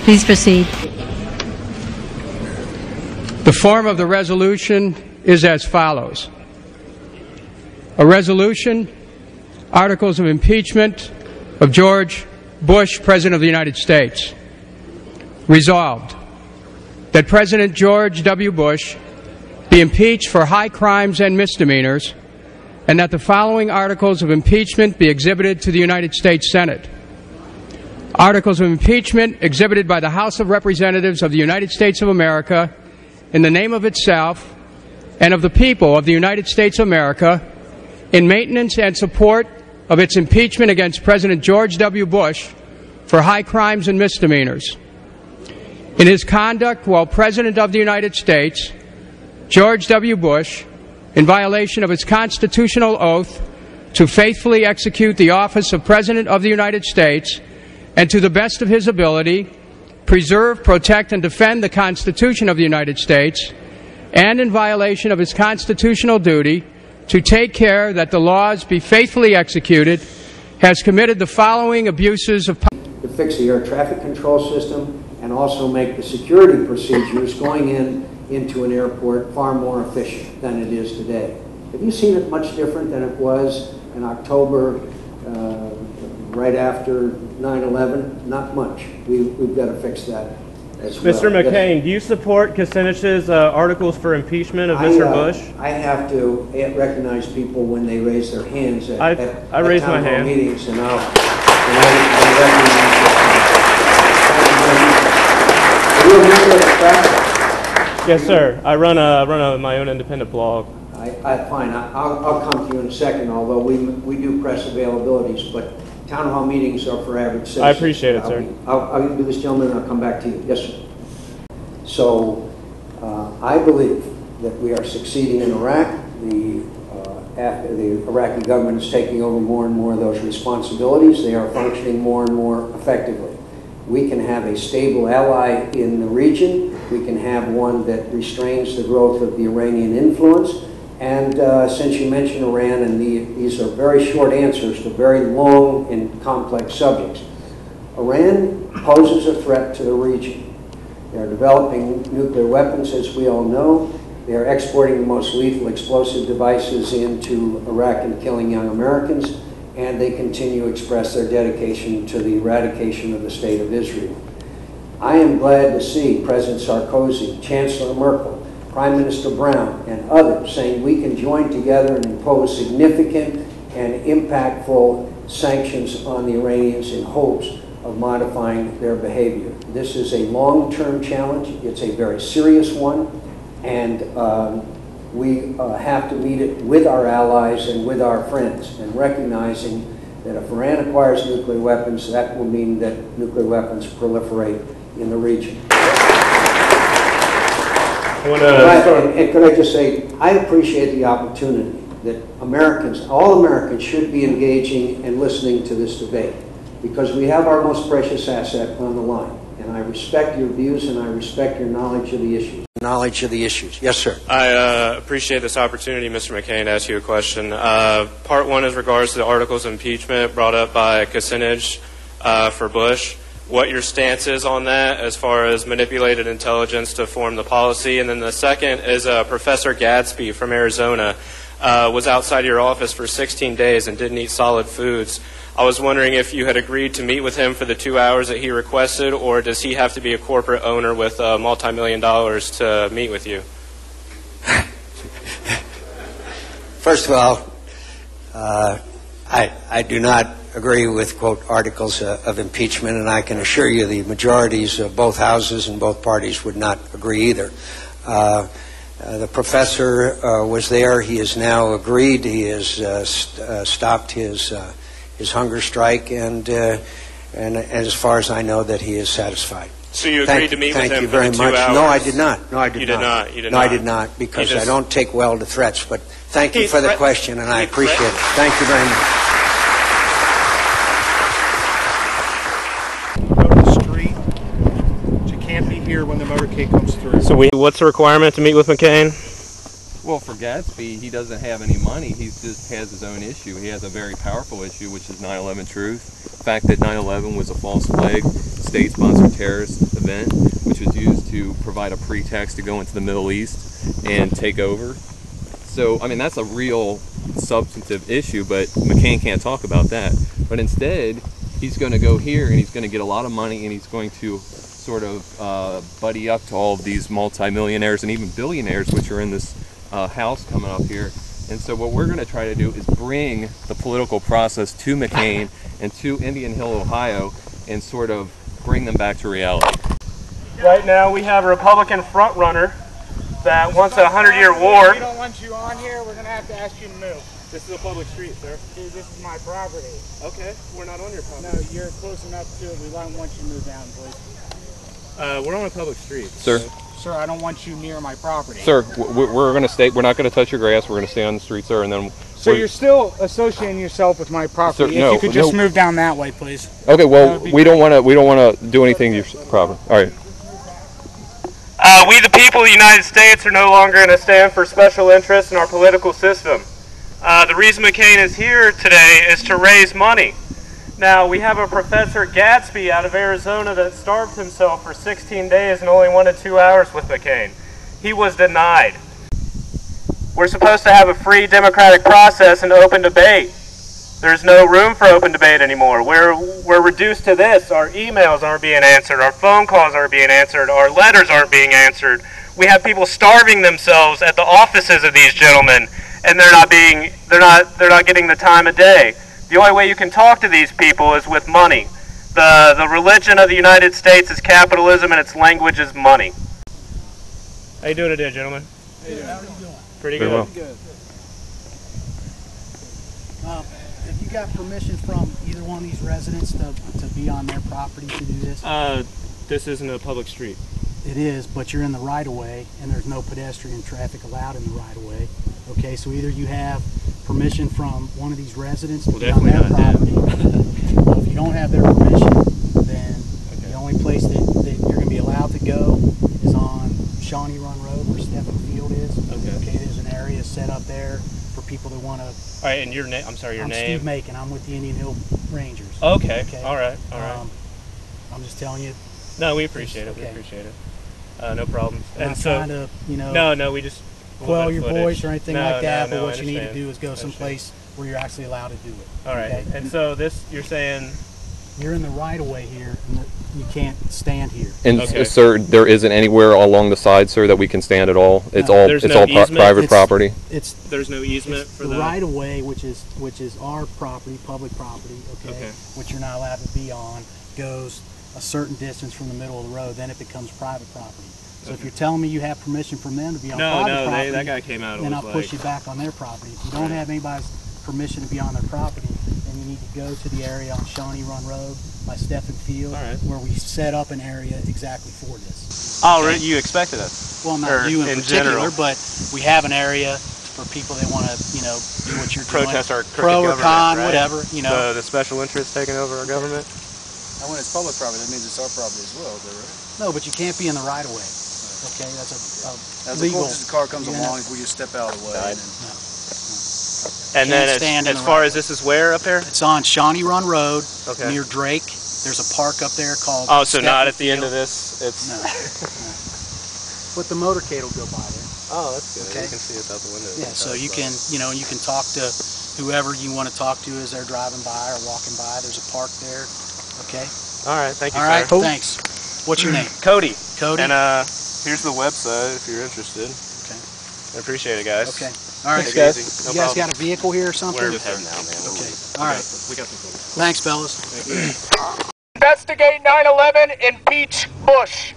Please proceed. The form of the resolution is as follows. A resolution, articles of impeachment of George Bush, President of the United States. Resolved, that President George W. Bush be impeached for high crimes and misdemeanors, and that the following articles of impeachment be exhibited to the United States Senate. Articles of impeachment exhibited by the House of Representatives of the United States of America in the name of itself and of the people of the United States of America in maintenance and support of its impeachment against President George W. Bush for high crimes and misdemeanors. In his conduct while President of the United States, George W. Bush, in violation of his constitutional oath to faithfully execute the office of President of the United States and to the best of his ability, preserve, protect, and defend the Constitution of the United States, and in violation of his constitutional duty to take care that the laws be faithfully executed, has committed the following abuses of power. To fix the air traffic control system and also make the security procedures going into an airport far more efficient than it is today. Have you seen it much different than it was in October, right after 9/11? Not much. We've got to fix that as well. Mr. McCain, do you support Kucinich's articles for impeachment of Mr. Bush? I have to recognize people when they raise their hands at I raised my town hall hand. meetings, and I recognize Yes, sir. I run my own independent blog. Fine. I'll come to you in a second, although we do press availabilities, but town hall meetings are for average citizens. I appreciate it, sir. I'll do this, gentleman, and I'll come back to you. Yes, sir. So I believe that we are succeeding in Iraq. The Iraqi government is taking over more and more of those responsibilities. They are functioning more and more effectively. We can have a stable ally in the region. We can have one that restrains the growth of the Iranian influence. And since you mentioned Iran, and these are very short answers to very long and complex subjects, Iran poses a threat to the region. They are developing nuclear weapons, as we all know. They are exporting the most lethal explosive devices into Iraq and killing young Americans. And they continue to express their dedication to the eradication of the State of Israel. I am glad to see President Sarkozy, Chancellor Merkel, Prime Minister Brown, and others saying we can join together and impose significant and impactful sanctions on the Iranians in hopes of modifying their behavior. This is a long-term challenge. It's a very serious one, and we have to meet it with our allies and with our friends, and recognizing that if Iran acquires nuclear weapons, that will mean that nuclear weapons proliferate in the region. And could I just say, I appreciate the opportunity that Americans, all Americans, should be engaging and listening to this debate, because we have our most precious asset on the line. And I respect your views, and I respect your knowledge of the issues. Yes, sir. I appreciate this opportunity, Mr. McCain, to ask you a question. Part one is regards to the articles of impeachment brought up by Kucinich for Bush. What your stance is on that as far as manipulated intelligence to form the policy. And then the second is Professor Gadsby from Arizona was outside your office for 16 days and didn't eat solid foods. I was wondering if you had agreed to meet with him for the 2 hours that he requested, or does he have to be a corporate owner with multi-million dollars to meet with you? First of all, I do not agree with, quote, articles of impeachment, and I can assure you the majorities of both houses and both parties would not agree either. The professor was there. He has now agreed. He has stopped his hunger strike, and as far as I know, that he is satisfied. So you agreed to meet with him Thank you very much. No, I did not. No, I did not. not. You did no, not. I did not, because I don't take well to threats. But thank you for the question, and I appreciate it. Thank you very much. Go to the street, but you can't be here when the motorcade comes through. So what's the requirement to meet with McCain? Well, for Gadsby, he doesn't have any money. He just has his own issue. He has a very powerful issue, which is 9/11 truth. The fact that 9/11 was a false flag, state-sponsored terrorist event, which was used to provide a pretext to go into the Middle East and take over. So, I mean, that's a real substantive issue, but McCain can't talk about that. But instead, he's going to go here and he's going to get a lot of money and he's going to sort of buddy up to all of these multimillionaires and even billionaires, which are in this house coming up here. And so what we're going to try to do is bring the political process to McCain and to Indian Hill, Ohio, and sort of bring them back to reality. Right now we have a Republican frontrunner that wants a 100-year war. We don't want you on here. We're going to have to ask you to move. This is a public street, sir. Dude, this is my property. Okay, we're not on your property. No, you're close enough to it. We don't want you to move down, please. We're on a public street. Sir? Sir, I don't want you near my property. Sir, we're going to stay. We're not going to touch your grass. We're going to stay on the street, sir, and then. So you're still associating yourself with my property. Sir, no, if you could just move down that way, please. Okay. Well, we don't want to. We don't want to do anything to your property. All right. We the people of the United States are no longer going to stand for special interests in our political system. The reason McCain is here today is to raise money. Now, we have a Professor Gadsby out of Arizona that starved himself for 16 days and only wanted 2 hours with McCain. He was denied. We're supposed to have a free democratic process and open debate. There's no room for open debate anymore. We're reduced to this. Our emails aren't being answered. Our phone calls aren't being answered. Our letters aren't being answered. We have people starving themselves at the offices of these gentlemen, and they're not getting the time of day. The only way you can talk to these people is with money. The religion of the United States is capitalism, and its language is money. How you doing today, gentlemen? How are you doing? Pretty Very good. well. Good. Have you got permission from either one of these residents to be on their property to do this? This isn't a public street. It is, but you're in the right-of-way, and there's no pedestrian traffic allowed in the right-of-way. Okay, so either you have permission from one of these residents to be on their property. Well, if you don't have their permission, then the only place that you're going to be allowed to go is on Shawnee Run Road, where Stephen Field is. Okay, there's an area set up there for people that want to. All right, and your name? I'm sorry, your I'm name? Steve Macon. I'm with the Indian Hill Rangers. Okay. All right. I'm just telling you. No, we appreciate it. Okay. We appreciate it. No problem. I'm not trying to, No, we just quell your voice or anything like that, but I what you need to understand. do is go someplace where you're actually allowed to do it. All right. Okay? And so you're saying You're in the right of way here, and you can't stand here. And Okay. sir, there isn't anywhere along the side, sir, that we can stand at all. It's No. all There's it's no all easement? private property. There's no easement for the that? right of way, which is our property, public property, Okay. which you're not allowed to be on, goes a certain distance from the middle of the road. Then it becomes private property. So if you're telling me you have permission from them to be on private property, that guy came out. then I'll push you back on their property. If you don't have anybody's permission to be on their property, then you need to go to the area on Shawnee Run Road by Stephen Field, All right. where we set up an area exactly for this. Oh, you expected us? Well, not Or you in particular, general? but we have an area for people that want to, do what you're Protest doing. our crooked Pro or government, con, right? whatever, The special interests taking over our government? And when it's public property, that means it's our property as well, is that right? No, but you can't be in the right of way. Okay, that's a As legal. the car comes you along, we just step out of the way. Right. And then, And Can't then stand in as the far right as this is where up there? It's on Shawnee Run Road Okay. near Drake. There's a park up there called. Oh, so not Stephen at the end of Field. this? It's No. no. But the motorcade will go by there. Oh, that's good. Okay. You can see us out the window. Yeah, so you can, you can talk to whoever you want to talk to as they're driving by or walking by. There's a park there. Okay. All right, thank you, All right. sir. Thanks. What's your name? Cody. Cody. And here's the website if you're interested. Okay. I appreciate it, guys. Okay. All right. Take it easy. No You guys problem. got a vehicle here or something? We're heading now, man. Okay. All right. We got some. Thanks, fellas. Investigate 9/11, impeach Bush.